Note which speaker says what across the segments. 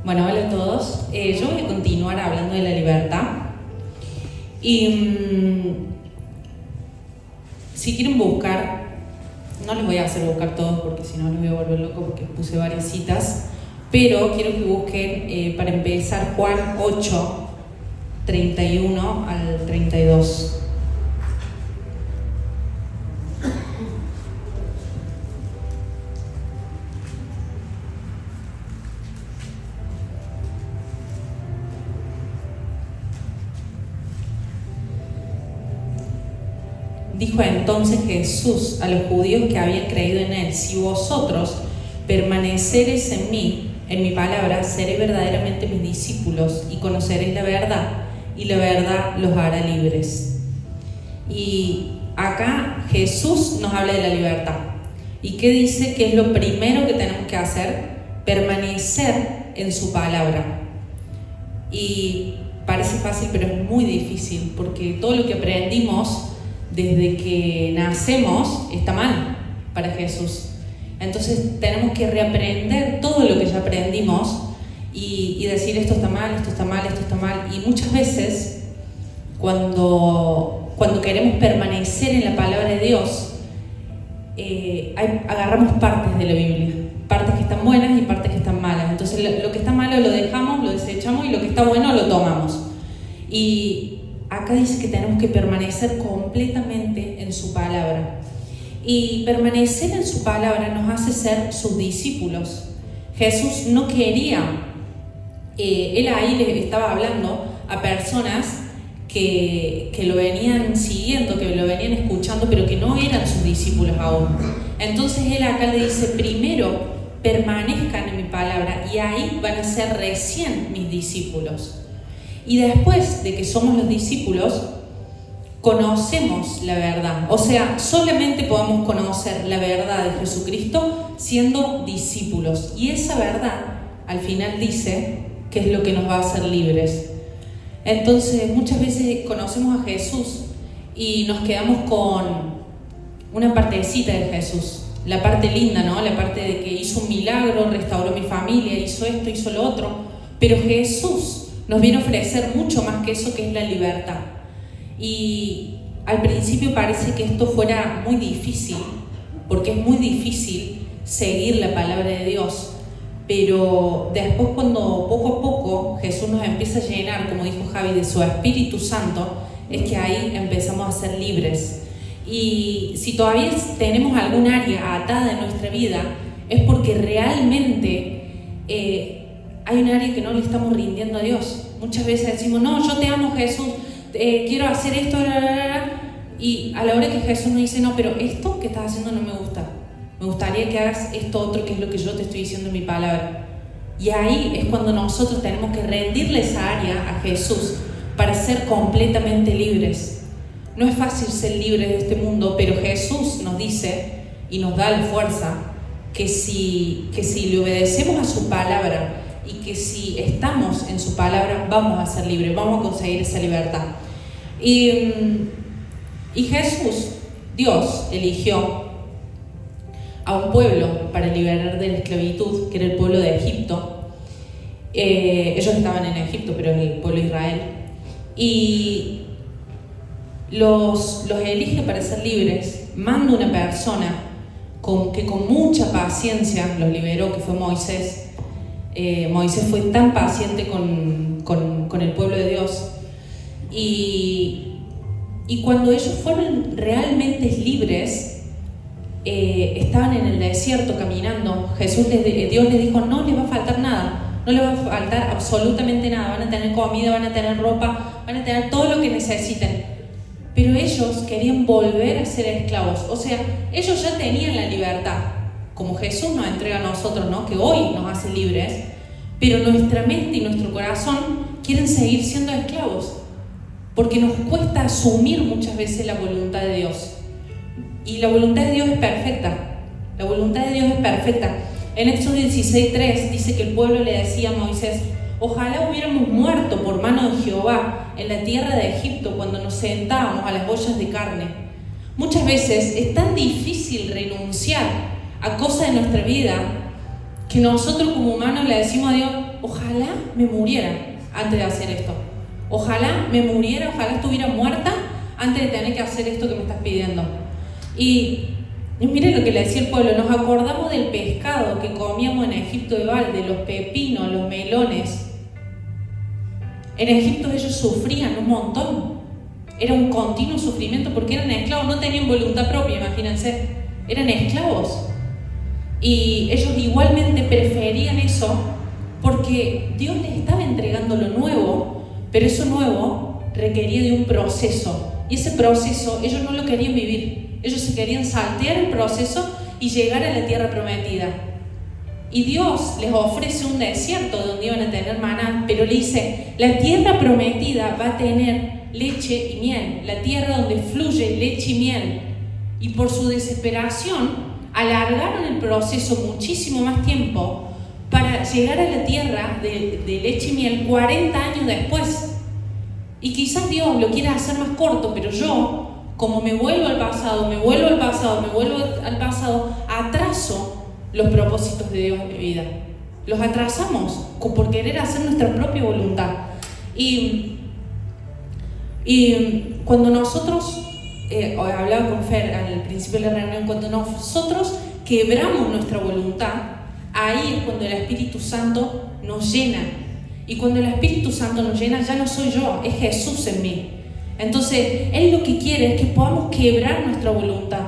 Speaker 1: Bueno, hola a todos. Yo voy a continuar hablando de la libertad. Y si quieren buscar, no les voy a hacer buscar todos porque si no les voy a volver loco porque puse varias citas, pero quiero que busquen, para empezar, Juan 8, 31 al 32. Dijo entonces Jesús a los judíos que habían creído en él: si vosotros permanecereis en mí, en mi palabra, seréis verdaderamente mis discípulos y conoceréis la verdad, y la verdad los hará libres. Y acá Jesús nos habla de la libertad. ¿Y qué dice que es lo primero que tenemos que hacer? Permanecer en su palabra. Y parece fácil, pero es muy difícil, porque todo lo que aprendimos desde que nacemos está mal para Jesús. Entonces tenemos que reaprender todo lo que ya aprendimos y decir esto está mal, esto está mal, esto está mal. Y muchas veces cuando queremos permanecer en la palabra de Dios, agarramos partes de la Biblia, partes que están buenas y partes que están malas. Entonces lo que está malo lo dejamos, lo desechamos, y lo que está bueno lo tomamos. Y acá dice que tenemos que permanecer completamente en su palabra. Y permanecer en su palabra nos hace ser sus discípulos. Jesús no quería, él ahí les estaba hablando a personas que lo venían siguiendo, que lo venían escuchando, pero que no eran sus discípulos aún. Entonces él acá le dice: primero permanezcan en mi palabra y ahí van a ser recién mis discípulos. Y después de que somos los discípulos, conocemos la verdad. O sea, solamente podemos conocer la verdad de Jesucristo siendo discípulos. Y esa verdad, al final dice que es lo que nos va a hacer libres. Entonces, muchas veces conocemos a Jesús y nos quedamos con una partecita de Jesús. La parte linda, ¿no? La parte de que hizo un milagro, restauró mi familia, hizo esto, hizo lo otro. Pero Jesús nos viene a ofrecer mucho más que eso, que es la libertad. Y al principio parece que esto fuera muy difícil, porque es muy difícil seguir la palabra de Dios. Pero después, cuando poco a poco Jesús nos empieza a llenar, como dijo Javi, de su Espíritu Santo, es que ahí empezamos a ser libres. Y si todavía tenemos algún área atada en nuestra vida, es porque realmente hay un área que no le estamos rindiendo a Dios. Muchas veces decimos: no, yo te amo, Jesús, quiero hacer esto, y a la hora que Jesús nos dice: no, pero esto que estás haciendo no me gusta, me gustaría que hagas esto otro, que es lo que yo te estoy diciendo en mi palabra. Y ahí es cuando nosotros tenemos que rendirle esa área a Jesús para ser completamente libres. No es fácil ser libres de este mundo, pero Jesús nos dice y nos da la fuerza que si le obedecemos a su palabra y que si estamos en su palabra, vamos a ser libres, vamos a conseguir esa libertad. Y Jesús, Dios, eligió a un pueblo para liberar de la esclavitud, que era el pueblo de Egipto. Ellos estaban en Egipto, pero es el pueblo de Israel. Y los elige para ser libres. Manda una persona que con mucha paciencia los liberó, que fue Moisés. Moisés fue tan paciente con el pueblo de Dios. Y cuando ellos fueron realmente libres, estaban en el desierto caminando. Dios les dijo: no les va a faltar nada, no les va a faltar absolutamente nada. Van a tener comida, van a tener ropa, van a tener todo lo que necesiten. Pero ellos querían volver a ser esclavos. O sea, ellos ya tenían la libertad, como Jesús nos entrega a nosotros, ¿no? Que hoy nos hace libres, pero nuestra mente y nuestro corazón quieren seguir siendo esclavos, porque nos cuesta asumir muchas veces la voluntad de Dios. Y la voluntad de Dios es perfecta. La voluntad de Dios es perfecta. En Éxodo 16:3 dice que el pueblo le decía a Moisés: ojalá hubiéramos muerto por mano de Jehová en la tierra de Egipto cuando nos sentábamos a las ollas de carne. Muchas veces es tan difícil renunciar a cosas de nuestra vida que nosotros como humanos le decimos a Dios, ojalá me muriera antes de hacer esto. Ojalá me muriera, ojalá estuviera muerta antes de tener que hacer esto que me estás pidiendo. Y miren lo que le decía el pueblo, nos acordamos del pescado que comíamos en Egipto de balde, los pepinos, los melones. En Egipto ellos sufrían un montón. Era un continuo sufrimiento porque eran esclavos, no tenían voluntad propia, imagínense. Eran esclavos. Y ellos igualmente preferían eso porque Dios les estaba entregando lo nuevo, pero eso nuevo requería de un proceso. Y ese proceso ellos no lo querían vivir. Ellos se querían saltear el proceso y llegar a la tierra prometida. Y Dios les ofrece un desierto donde iban a tener maná, pero le dice, la tierra prometida va a tener leche y miel, la tierra donde fluye leche y miel. Y por su desesperación, alargaron el proceso muchísimo más tiempo para llegar a la tierra de leche y miel 40 años después. Y quizás Dios lo quiera hacer más corto, pero yo, como me vuelvo al pasado, atraso los propósitos de Dios en mi vida. Los atrasamos por querer hacer nuestra propia voluntad. Y cuando nosotros, hablaba con Fer al principio de la reunión, cuando nosotros quebramos nuestra voluntad, ahí es cuando el Espíritu Santo nos llena. Y cuando el Espíritu Santo nos llena, ya no soy yo, es Jesús en mí. Entonces, Él lo que quiere es que podamos quebrar nuestra voluntad.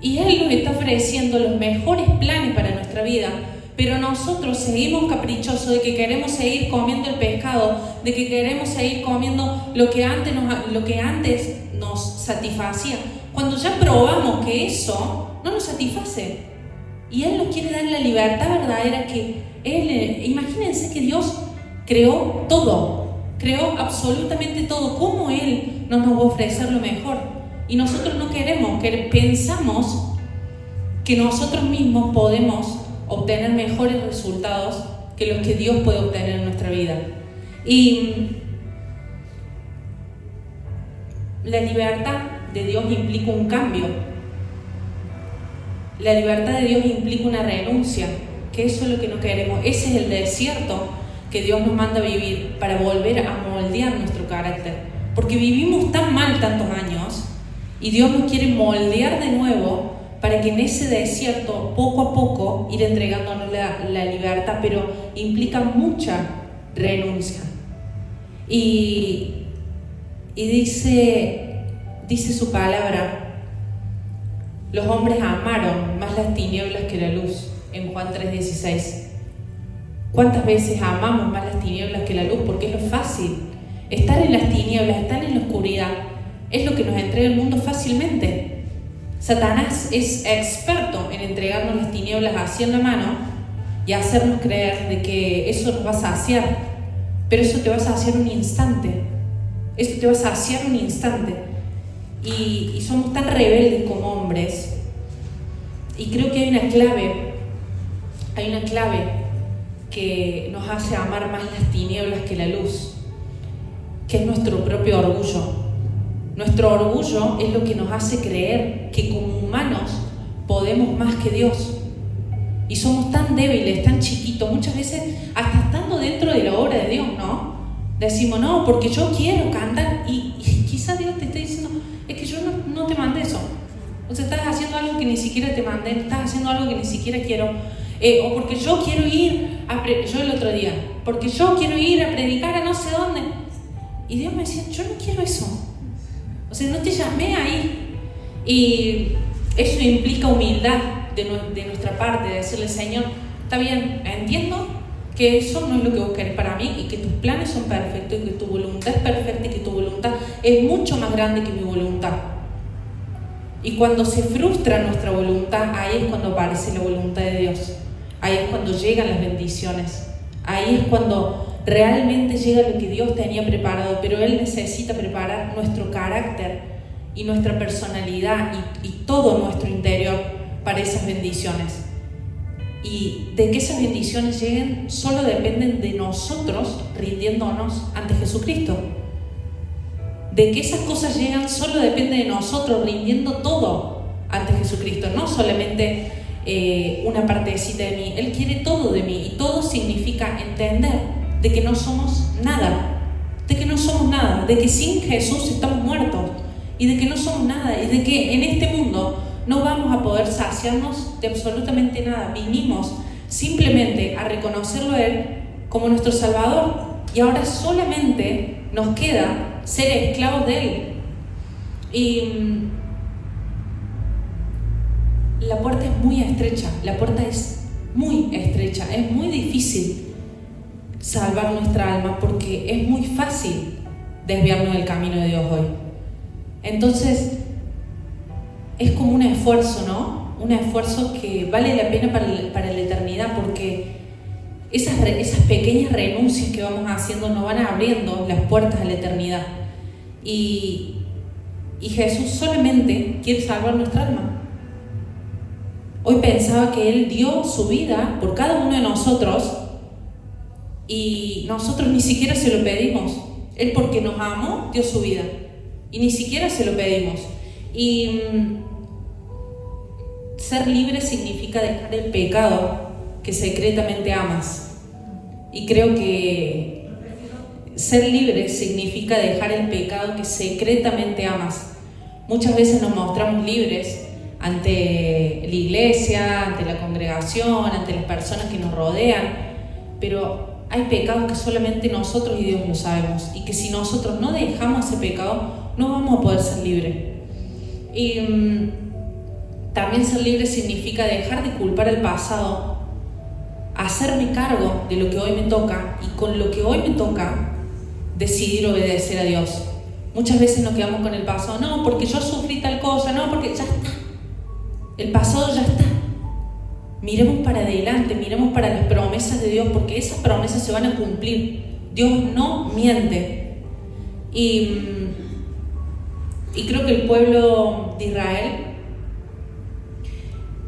Speaker 1: Y Él nos está ofreciendo los mejores planes para nuestra vida, pero nosotros seguimos caprichosos de que queremos seguir comiendo el pescado, de que queremos seguir comiendo lo que antes nos satisfacía, cuando ya probamos que eso no nos satisface. Y Él nos quiere dar la libertad verdadera que Él... Imagínense que Dios creó todo, creó absolutamente todo. ¿Cómo Él no nos va a ofrecer lo mejor? Y nosotros no queremos, pensamos que nosotros mismos podemos obtener mejores resultados que los que Dios puede obtener en nuestra vida. Y la libertad de Dios implica un cambio. La libertad de Dios implica una renuncia, que eso es lo que no queremos. Ese es el desierto que Dios nos manda a vivir para volver a moldear nuestro carácter. Porque vivimos tan mal tantos años y Dios nos quiere moldear de nuevo para que en ese desierto, poco a poco, ir entregándonos la libertad, pero implica mucha renuncia. Y dice su palabra, los hombres amaron más las tinieblas que la luz, en Juan 3:16. ¿Cuántas veces amamos más las tinieblas que la luz? Porque es lo fácil. Estar en las tinieblas, estar en la oscuridad, es lo que nos entrega el mundo fácilmente. Satanás es experto en entregarnos las tinieblas así en la mano y hacernos creer de que eso nos va a saciar, pero eso te va a saciar un instante. Eso te va a saciar un instante. Y somos tan rebeldes como hombres. Y creo que hay una clave que nos hace amar más las tinieblas que la luz, que es nuestro propio orgullo. Nuestro orgullo es lo que nos hace creer que como humanos podemos más que Dios. Y somos tan débiles, tan chiquitos, muchas veces hasta estando dentro de la obra de Dios, ¿no? Decimos, no, porque yo quiero cantar, y quizás Dios te esté diciendo, es que yo no te mandé eso. O sea, estás haciendo algo que ni siquiera te mandé, estás haciendo algo que ni siquiera quiero. O porque yo quiero ir yo el otro día, porque yo quiero ir a predicar a no sé dónde. Y Dios me decía, yo no quiero eso. O sea, no te llamé ahí. Y eso implica humildad de nuestra parte, de decirle, Señor, está bien, entiendo que eso no es lo que vos querés para mí y que tus planes son perfectos y que tu voluntad es perfecta y que tu voluntad es mucho más grande que mi voluntad. Y cuando se frustra nuestra voluntad, ahí es cuando aparece la voluntad de Dios. Ahí es cuando llegan las bendiciones. Ahí es cuando realmente llega lo que Dios tenía preparado, pero Él necesita preparar nuestro carácter y nuestra personalidad y todo nuestro interior para esas bendiciones. Y de que esas bendiciones lleguen solo dependen de nosotros rindiéndonos ante Jesucristo. De que esas cosas llegan solo depende de nosotros rindiendo todo ante Jesucristo, no solamente una partecita de mí, Él quiere todo de mí, y todo significa entender de que no somos nada, de que sin Jesús estamos muertos, y de que no somos nada, y de que en este mundo no vamos a poder saciarnos de absolutamente nada. Vinimos simplemente a reconocerlo a Él como nuestro Salvador, y ahora solamente nos queda ser esclavos de Él. Y la puerta es muy estrecha, es muy difícil salvar nuestra alma, porque es muy fácil desviarnos del camino de Dios hoy. Entonces es como un esfuerzo, ¿no? Un esfuerzo que vale la pena para la eternidad, porque esas pequeñas renuncias que vamos haciendo nos van abriendo las puertas a la eternidad. Y Jesús solamente quiere salvar nuestra alma. Hoy pensaba que Él dio su vida por cada uno de nosotros, y nosotros ni siquiera se lo pedimos. Él, porque nos amó, dio su vida, y ni siquiera se lo pedimos. Y ser libre significa dejar el pecado que secretamente amas. Y creo que ser libre significa dejar el pecado que secretamente amas. Muchas veces nos mostramos libres ante la iglesia, ante la congregación, ante las personas que nos rodean, pero hay pecados que solamente nosotros y Dios lo sabemos, y que si nosotros no dejamos ese pecado, no vamos a poder ser libres. Y también ser libre significa dejar de culpar al pasado, hacerme cargo de lo que hoy me toca, y con lo que hoy me toca, decidir obedecer a Dios. Muchas veces nos quedamos con el pasado, no, porque yo sufrí tal cosa, no, porque ya está. El pasado ya está. Miremos para adelante, miremos para las promesas de Dios, porque esas promesas se van a cumplir. Dios no miente. Y creo que el pueblo de Israel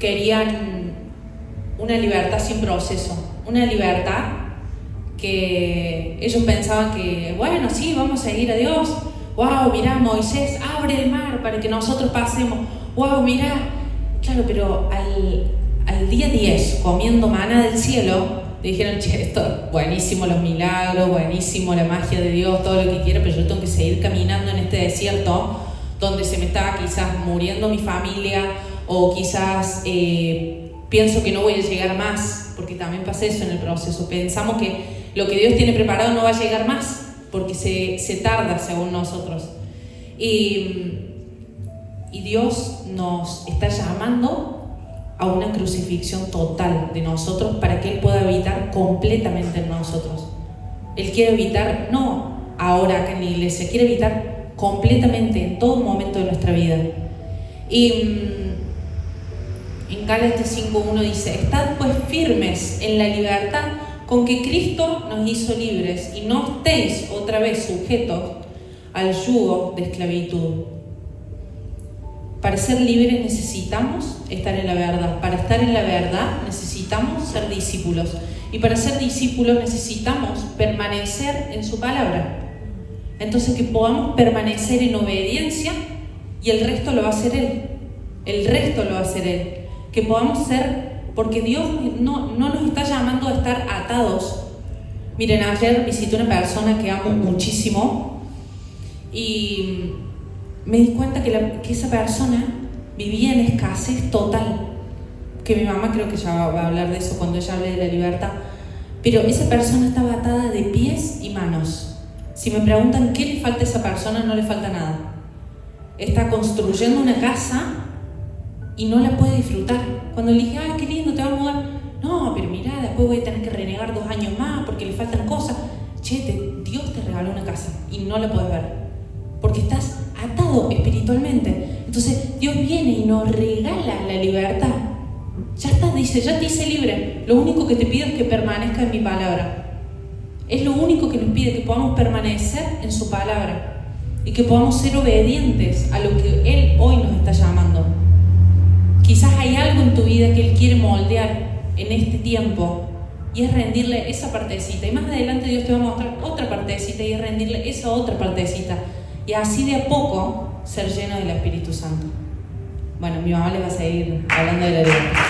Speaker 1: querían una libertad sin proceso, una libertad que ellos pensaban que, bueno, sí, vamos a seguir a Dios. Wow, mirá, Moisés, abre el mar para que nosotros pasemos. Wow, mirá. Claro, pero al día 10, comiendo maná del cielo, le dijeron, che, esto, buenísimo los milagros, buenísimo la magia de Dios, todo lo que quiera, pero yo tengo que seguir caminando en este desierto donde se me está quizás muriendo mi familia, o quizás pienso que no voy a llegar más, porque también pasa eso en el proceso. Pensamos que lo que Dios tiene preparado no va a llegar más, porque se tarda según nosotros. Y Dios nos está llamando a una crucifixión total de nosotros, para que Él pueda habitar completamente en nosotros. Él quiere habitar, no ahora acá en la iglesia, quiere habitar completamente en todo momento de nuestra vida. Y en Gálatas 5:1 dice, estad pues firmes en la libertad con que Cristo nos hizo libres, y no estéis otra vez sujetos al yugo de esclavitud. Para ser libres necesitamos estar en la verdad. Para estar en la verdad necesitamos ser discípulos. Y para ser discípulos necesitamos permanecer en su palabra. Entonces, que podamos permanecer en obediencia, y el resto lo va a hacer Él. El resto lo va a hacer Él. Que podamos ser, porque Dios no nos está llamando a estar atados. Miren, ayer visité una persona que amo muchísimo, y me di cuenta que esa persona vivía en escasez total. Que mi mamá creo que ya va a hablar de eso cuando ella hable de la libertad. Pero esa persona estaba atada de pies y manos. Si me preguntan qué le falta a esa persona, no le falta nada. Está construyendo una casa y no la puede disfrutar. Cuando le dije, ay, qué lindo, te vas a mudar. No, pero mirá, después voy a tener que renegar 2 años más porque le faltan cosas. Che, Dios te regaló una casa y no la puedes ver, porque estás atado espiritualmente. Entonces Dios viene y nos regala la libertad. Ya está, dice, ya te hice libre. Lo único que te pido es que permanezca en mi palabra. Es lo único que nos pide, que podamos permanecer en su palabra y que podamos ser obedientes a lo que Él hoy nos está llamando. Quizás hay algo en tu vida que Él quiere moldear en este tiempo, y es rendirle esa partecita. Y más adelante Dios te va a mostrar otra partecita, y es rendirle esa otra partecita. Y así de a poco ser lleno del Espíritu Santo. Bueno, mi mamá le va a seguir hablando de la libertad.